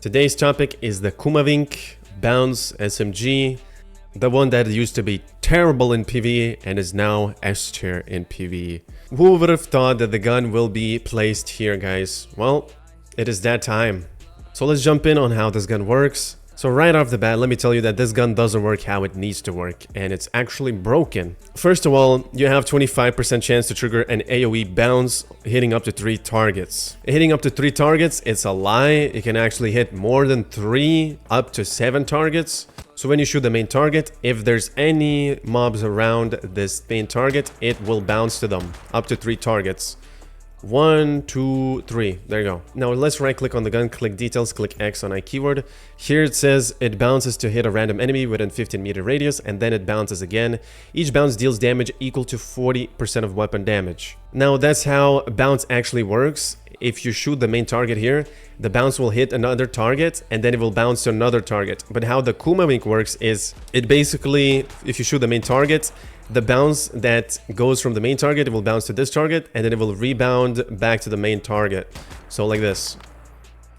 Today's topic is the KUMAWINK Bounce SMG, the one that used to be terrible in PVE and is now S tier in PVE. Who would have thought that the gun will be placed here, guys? Well, it is that time. So let's jump in on how this gun works. So right off the bat, let me tell you that this gun doesn't work how it needs to work, and it's actually broken. First of all, you have 25% chance to trigger an AoE bounce hitting up to 3 targets. Hitting up to 3 targets, it's a lie. It can actually hit more than 3 up to 7 targets. So when you shoot the main target, if there's any mobs around this main target, it will bounce to them up to 3 targets. 1, 2, 3. There you go. Now let's right click on the gun, click details, click X on I keyword. Here it says it bounces to hit a random enemy within 15-meter radius, and then it bounces again. Each bounce deals damage equal to 40% of weapon damage. Now that's how bounce actually works. If you shoot the main target here, the bounce will hit another target and then it will bounce to another target. But how the KUMAWINK works is it basically, if you shoot the main target, the bounce that goes from the main target, it will bounce to this target and then it will rebound back to the main target. So like this.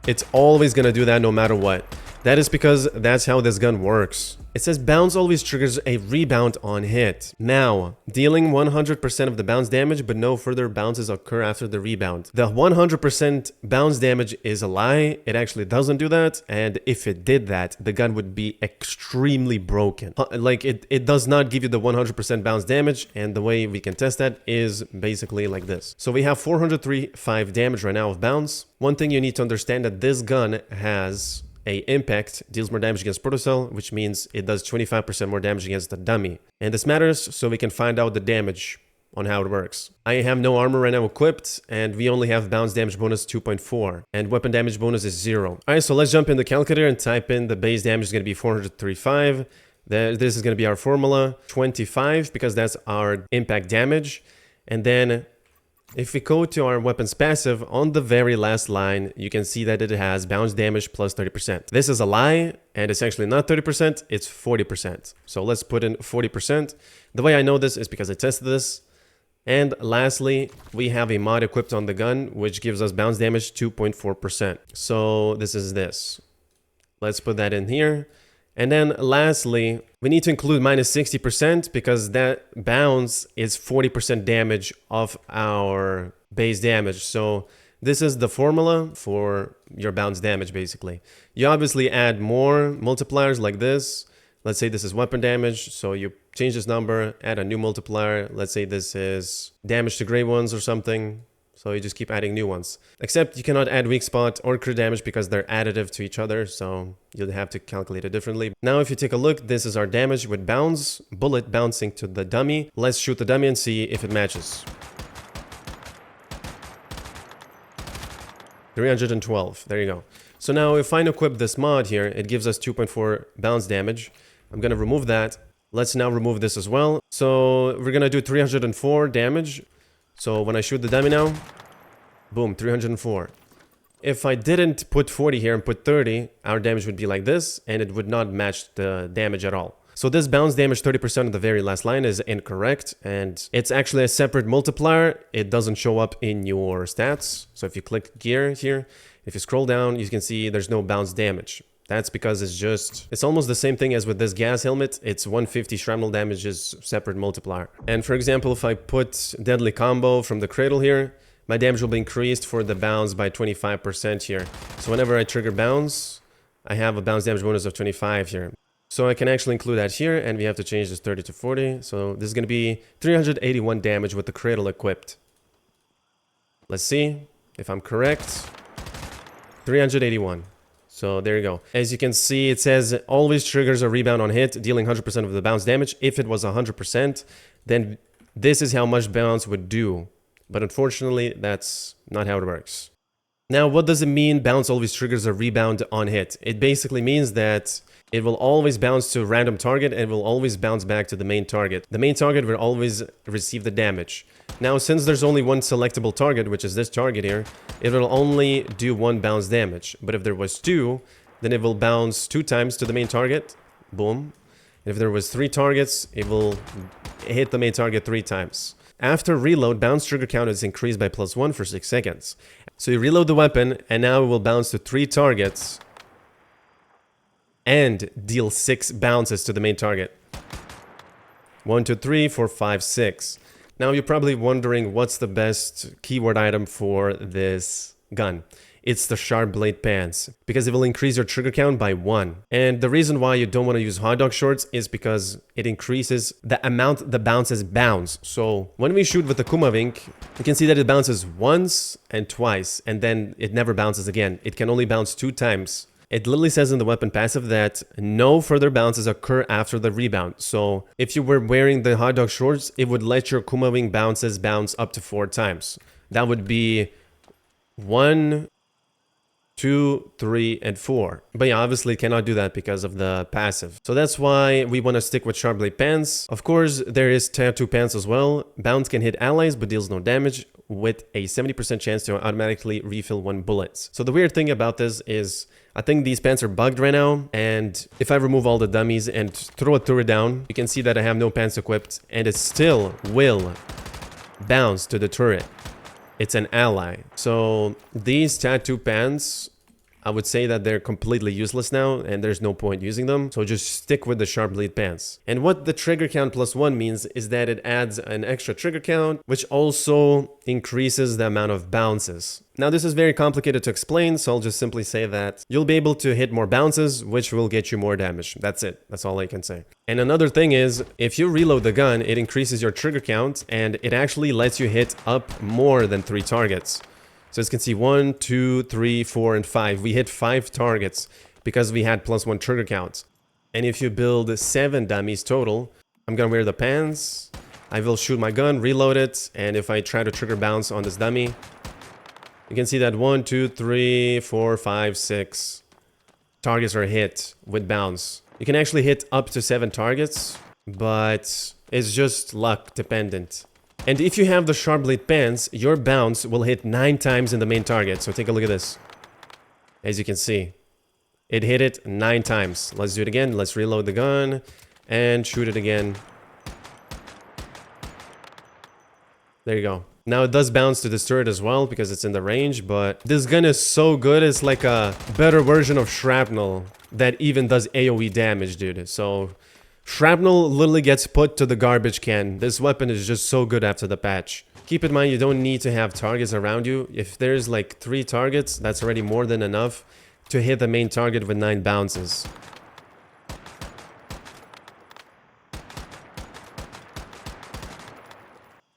It's always gonna do that no matter what. That is because that's how this gun works. It says bounce always triggers a rebound on hit. Now, dealing 100% of the bounce damage, but no further bounces occur after the rebound. The 100% bounce damage is a lie. It actually doesn't do that. And if it did that, the gun would be extremely broken. Like it does not give you the 100% bounce damage. And the way we can test that is basically like this. So we have 403.5 damage right now of bounce. One thing you need to understand that this gun has a impact, deals more damage against protocell, which means it does 25% more damage against the dummy. And this matters so we can find out the damage on how it works. I have no armor right now equipped, and we only have bounce damage bonus 2.4, and weapon damage bonus is 0. Alright, so let's jump in the calculator and type in the base damage is going to be 435. This is going to be our formula, 25, because that's our impact damage. And then if we go to our weapons passive, on the very last line, you can see that it has bounce damage plus 30%. This is a lie, and it's actually not 30%, it's 40%. So let's put in 40%. The way I know this is because I tested this. And lastly, we have a mod equipped on the gun, which gives us bounce damage 2.4%. So this is this. Let's put that in here. And then lastly, we need to include minus 60% because that bounce is 40% damage of our base damage. So this is the formula for your bounce damage, basically. You obviously add more multipliers like this. Let's say this is weapon damage. So you change this number, add a new multiplier. Let's say this is damage to gray ones or something. So you just keep adding new ones. Except you cannot add weak spot or crit damage because they're additive to each other. So you'll have to calculate it differently. Now if you take a look, this is our damage with bounce, bullet bouncing to the dummy. Let's shoot the dummy and see if it matches. 312. There you go. So now if I equip this mod here, it gives us 2.4 bounce damage. I'm going to remove that. Let's now remove this as well. So we're going to do 304 damage. So when I shoot the dummy now, boom, 304. If I didn't put 40 here and put 30, our damage would be like this, and it would not match the damage at all. So this bounce damage 30% of the very last line is incorrect, and it's actually a separate multiplier. It doesn't show up in your stats. So if you click gear here, if you scroll down, you can see there's no bounce damage. That's because it's almost the same thing as with this gas helmet. It's 150 shrapnel damage is separate multiplier. And for example, if I put deadly combo from the cradle here, my damage will be increased for the bounce by 25% here. So whenever I trigger bounce, I have a bounce damage bonus of 25 here. So I can actually include that here, and we have to change this 30 to 40. So this is going to be 381 damage with the cradle equipped. Let's see if I'm correct. 381. So there you go. As you can see, it says always triggers a rebound on hit, dealing 100% of the bounce damage. If it was 100%, then this is how much bounce would do. But unfortunately, that's not how it works. Now, what does it mean bounce always triggers a rebound on hit? It basically means that it will always bounce to a random target and will always bounce back to the main target. The main target will always receive the damage. Now, since there's only one selectable target, which is this target here, it will only do 1 bounce damage. But if there was 2, then it will bounce 2 times to the main target. Boom. If there was 3 targets, it will hit the main target 3 times. After reload, bounce trigger count is increased by +1 for 6 seconds. So you reload the weapon, and now it will bounce to 3 targets and deal 6 bounces to the main target. 1, 2, 3, 4, 5, 6. Now you're probably wondering what's the best keyword item for this gun. It's the sharp blade pants, because it will increase your trigger count by 1. And the reason why you don't want to use hot dog shorts is because it increases the amount the bounces bounce. So when we shoot with the KUMAWINK, you can see that it bounces once and twice, and then it never bounces again. It can only bounce 2 times. It literally says in the weapon passive that no further bounces occur after the rebound. So if you were wearing the hot dog shorts, it would let your KUMAWINK bounces bounce up to 4 times. That would be 1, 2, 3, and 4. But yeah, obviously it cannot do that because of the passive. So that's why we want to stick with sharp blade pants. Of course, there is tattoo pants as well. Bounce can hit allies but deals no damage, with a 70% chance to automatically refill 1 bullet. So the weird thing about this is I think these pants are bugged right now, and if I remove all the dummies and throw a turret down, you can see that I have no pants equipped, and it still will bounce to the turret. It's an ally. So these tattoo pants, I would say that they're completely useless now, and there's no point using them. So just stick with the sharp blade pants. And what the trigger count +1 means is that it adds an extra trigger count, which also increases the amount of bounces. Now this is very complicated to explain, so I'll just simply say that you'll be able to hit more bounces, which will get you more damage. That's it. That's all I can say. And another thing is, if you reload the gun, it increases your trigger count, and it actually lets you hit up more than 3 targets. So as you can see, 1, 2, 3, 4, and 5. We hit 5 targets because we had +1 trigger count. And if you build 7 dummies total, I'm gonna wear the pants, I will shoot my gun, reload it, and if I try to trigger bounce on this dummy, you can see that 1, 2, 3, 4, 5, 6 targets are hit with bounce. You can actually hit up to 7 targets, but it's just luck dependent. And if you have the sharp blade pants, your bounce will hit 9 times in the main target. So take a look at this. As you can see, it hit it 9 times. Let's do it again. Let's reload the gun and shoot it again. There you go. Now it does bounce to this turret as well because it's in the range, but this gun is so good. It's like a better version of shrapnel that even does AoE damage, dude. So shrapnel literally gets put to the garbage can. This weapon is just so good after the patch. Keep in mind, you don't need to have targets around you. If there's like 3 targets, that's already more than enough to hit the main target with 9 bounces.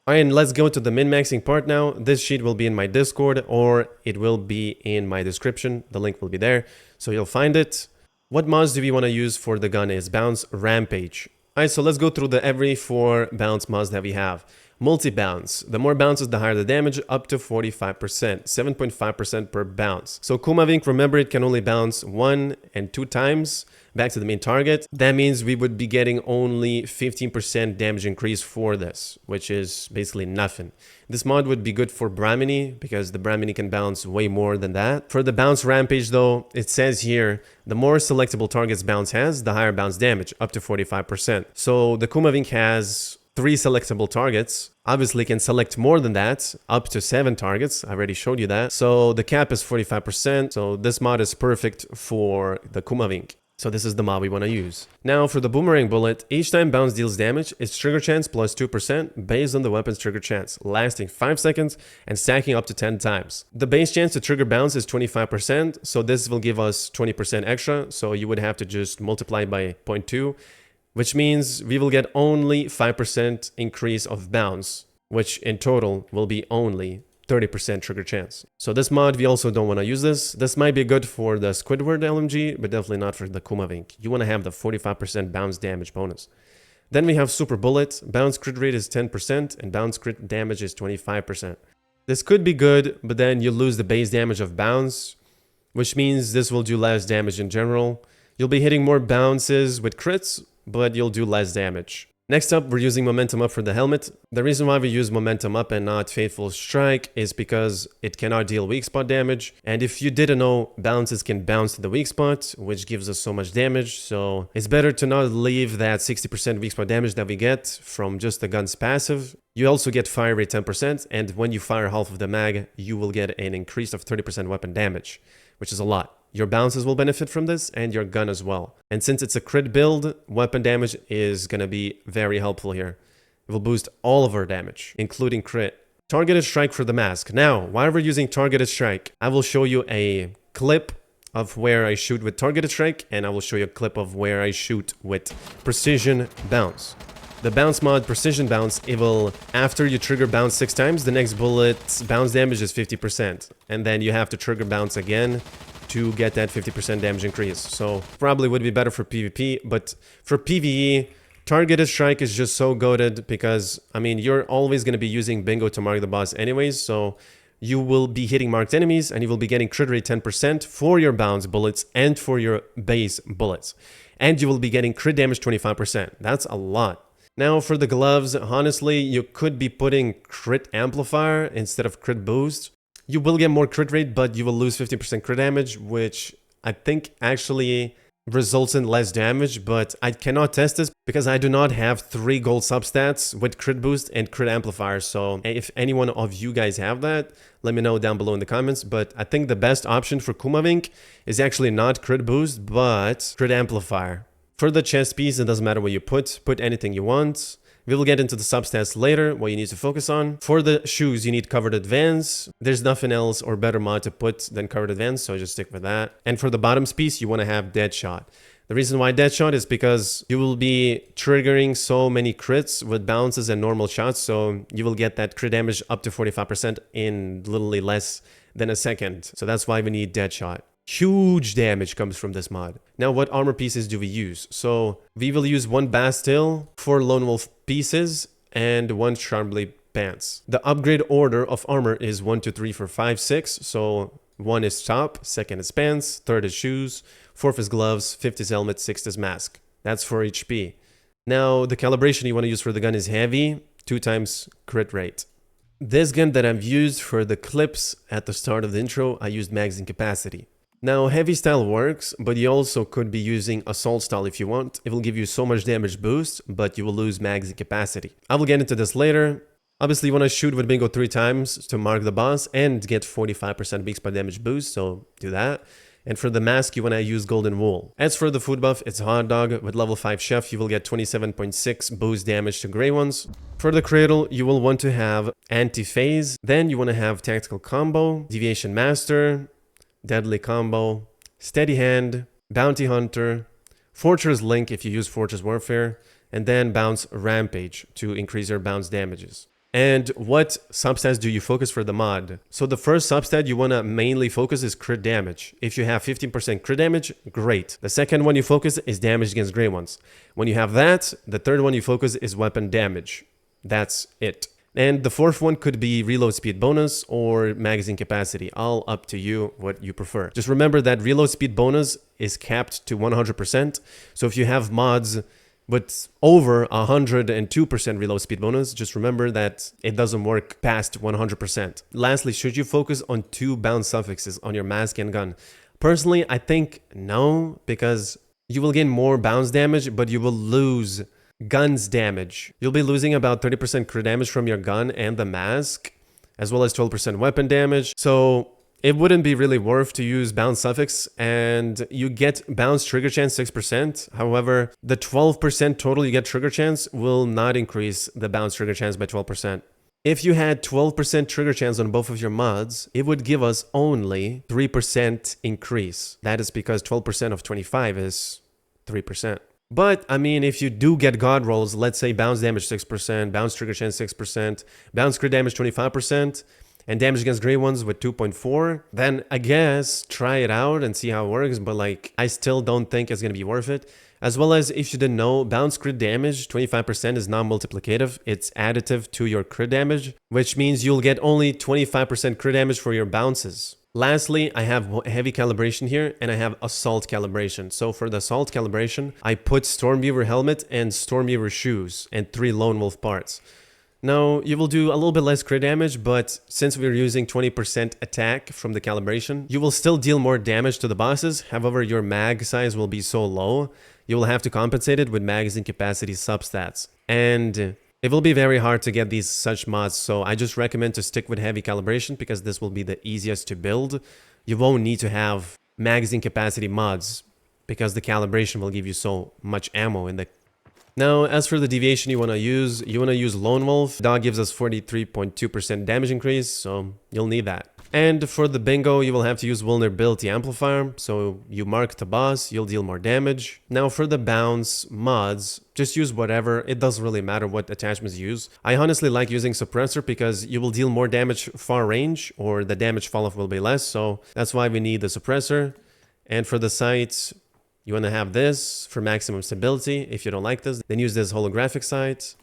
Alright, and let's go to the min-maxing part now. This sheet will be in my Discord, or it will be in my description. The link will be there, so you'll find it. What mods do we want to use for the gun is Bounce, Rampage. Alright, so let's go through the every 4 bounce mods that we have. Multi-bounce. The more bounces, the higher the damage, up to 45%. 7.5% per bounce. So KUMAWINK, remember, it can only bounce 1 and 2 times back to the main target. That means we would be getting only 15% damage increase for this, which is basically nothing. This mod would be good for Brahmini because the Brahmini can bounce way more than that. For the Bounce Rampage though, it says here, the more selectable targets bounce has, the higher bounce damage, up to 45%. So the KUMAWINK has 3 selectable targets. Obviously can select more than that, up to 7 targets. I already showed you that. So the cap is 45%. So this mod is perfect for the KUMAWINK. So this is the mod we want to use. Now for the boomerang bullet, each time bounce deals damage, its trigger chance plus 2% based on the weapon's trigger chance, lasting 5 seconds and stacking up to 10 times. The base chance to trigger bounce is 25%, so this will give us 20% extra, so you would have to just multiply by 0.2, which means we will get only 5% increase of bounce, which in total will be only 30% trigger chance. So this mod, we also don't want to use this. This might be good for the Squidward LMG, but definitely not for the KUMAWINK. You want to have the 45% bounce damage bonus. Then we have Super Bullet. Bounce crit rate is 10% and bounce crit damage is 25%. This could be good, but then you lose the base damage of bounce, which means this will do less damage in general. You'll be hitting more bounces with crits, but you'll do less damage. Next up, we're using Momentum Up for the helmet. The reason why we use Momentum Up and not Faithful Strike is because it cannot deal weak spot damage. And if you didn't know, bounces can bounce to the weak spot, which gives us so much damage. So it's better to not leave that 60% weak spot damage that we get from just the gun's passive. You also get fire rate 10%, and when you fire half of the mag, you will get an increase of 30% weapon damage, which is a lot. Your bounces will benefit from this and your gun as well. And since it's a crit build, weapon damage is going to be very helpful here. It will boost all of our damage, including crit. Targeted strike for the mask. Now, while we're using targeted strike, I will show you a clip of where I shoot with targeted strike, and I will show you a clip of where I shoot with precision bounce. The bounce mod, precision bounce, it will, after you trigger bounce 6 times, the next bullet's bounce damage is 50%. And then you have to trigger bounce again to get that 50% damage increase. So probably would be better for PvP, but for PvE, targeted strike is just so goated because, I mean, you're always going to be using bingo to mark the boss anyways, so you will be hitting marked enemies and you will be getting crit rate 10% for your bounce bullets and for your base bullets. And you will be getting crit damage 25%. That's a lot. Now for the gloves, honestly, you could be putting crit amplifier instead of crit boost. You will get more crit rate, but you will lose 50% crit damage, which I think actually results in less damage, but I cannot test this because I do not have 3 gold substats with crit boost and crit amplifier. So if any one of you guys have that, let me know down below in the comments. But I think the best option for KUMAWINK is actually not crit boost, but crit amplifier. For the chest piece, it doesn't matter what you put anything you want. We will get into the substats later, what you need to focus on. For the shoes, you need covered advance. There's nothing else or better mod to put than covered advance, so just stick with that. And for the bottoms piece, you want to have dead shot. The reason why dead shot is because you will be triggering so many crits with bounces and normal shots, so you will get that crit damage up to 45% in literally less than a second. So that's why we need dead shot. Huge damage comes from this mod. Now, what armor pieces do we use? So we will use 1 Bastille, 4 Lone Wolf pieces, and 1 Charbly pants. The upgrade order of armor is 1, 2, 3, 4, 5, 6. So 1 is top, 2nd is pants, 3rd is shoes, 4th is gloves, 5th is helmet, 6th is mask. That's for HP. Now, the calibration you want to use for the gun is heavy, 2 times crit rate. This gun that I've used for the clips at the start of the intro, I used magazine capacity. Now, heavy style works, but you also could be using assault style if you want. It will give you so much damage boost, but you will lose magazine capacity. I will get into this later. Obviously, you want to shoot with bingo 3 times to mark the boss and get 45% weak spot damage boost, so do that. And for the mask, you want to use golden wool. As for the food buff, it's hot dog. With level 5 chef, you will get 27.6 boost damage to gray ones. For the cradle, you will want to have anti-phase. Then you want to have tactical combo, deviation master, deadly combo, steady hand, bounty hunter, fortress link if you use fortress warfare, and then bounce rampage to increase your bounce damages. And what substats do you focus for the mod? So the first substat you want to mainly focus is crit damage. If you have 15% crit damage, great. The second one you focus is damage against gray ones. When you have that, the third one you focus is weapon damage. That's it. And the 4th one could be reload speed bonus or magazine capacity. All up to you what you prefer. Just remember that reload speed bonus is capped to 100%. So if you have mods with over 102% reload speed bonus, just remember that it doesn't work past 100%. Lastly, should you focus on 2 bounce suffixes on your mask and gun? Personally, I think no, because you will gain more bounce damage, but you will lose guns damage. You'll be losing about 30% crit damage from your gun and the mask, as well as 12% weapon damage. So it wouldn't be really worth to use bounce suffix, and you get bounce trigger chance 6%. However, the 12% total you get trigger chance will not increase the bounce trigger chance by 12%. If you had 12% trigger chance on both of your mods, it would give us only 3% increase. That is because 12% of 25 is 3%. But, I mean, if you do get god rolls, let's say bounce damage 6%, bounce trigger chance 6%, bounce crit damage 25%, and damage against gray ones with 2.4, then I guess try it out and see how it works, but like, I still don't think it's gonna be worth it. As well as, if you didn't know, bounce crit damage 25% is non-multiplicative, it's additive to your crit damage, which means you'll get only 25% crit damage for your bounces. Lastly, I have heavy calibration here and I have assault calibration. So for the assault calibration, I put Stormweaver helmet and Stormweaver shoes and 3 Lone Wolf parts. Now, you will do a little bit less crit damage, but since we're using 20% attack from the calibration, you will still deal more damage to the bosses. However, your mag size will be so low, you will have to compensate it with magazine capacity substats. And it will be very hard to get these such mods, so I just recommend to stick with heavy calibration because this will be the easiest to build. You won't need to have magazine capacity mods, because the calibration will give you so much ammo in the... Now, as for the deviation you want to use Lone Wolf. Dog gives us 43.2% damage increase, so you'll need that. And for the bingo, you will have to use vulnerability amplifier, so you mark the boss, you'll deal more damage. Now for the bounce mods, just use whatever, it doesn't really matter what attachments you use. I honestly like using suppressor because you will deal more damage far range, or the damage fall off will be less, so that's why we need the suppressor. And for the sights, you want to have this for maximum stability. If you don't like this, then use this holographic sight.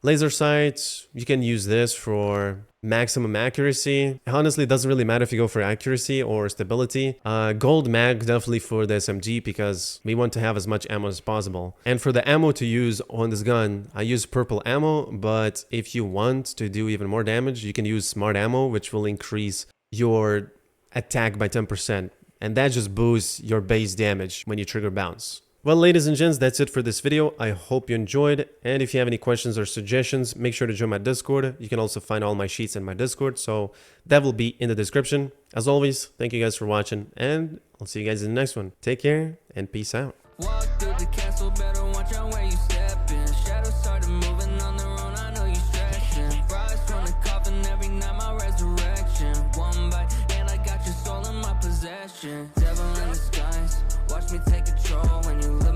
Laser sights, you can use this for maximum accuracy. Honestly, it doesn't really matter if you go for accuracy or stability. Gold mag definitely for the SMG because we want to have as much ammo as possible. And for the ammo to use on this gun, I use purple ammo, but if you want to do even more damage, you can use smart ammo, which will increase your attack by 10%. And that just boosts your base damage when you trigger bounce. Well, ladies and gents, that's it for this video. I hope you enjoyed. And if you have any questions or suggestions, make sure to join my Discord. You can also find all my sheets in my Discord, so that will be in the description. As always, thank you guys for watching, and I'll see you guys in the next one. Take care, and peace out. Walk through the castle, better watch out where you step in. Shadows started moving on their own, I know you stretching. Rise from the coffin, every night my resurrection. One bite, and I got your soul in my possession. Devil in disguise, watch me take control when you live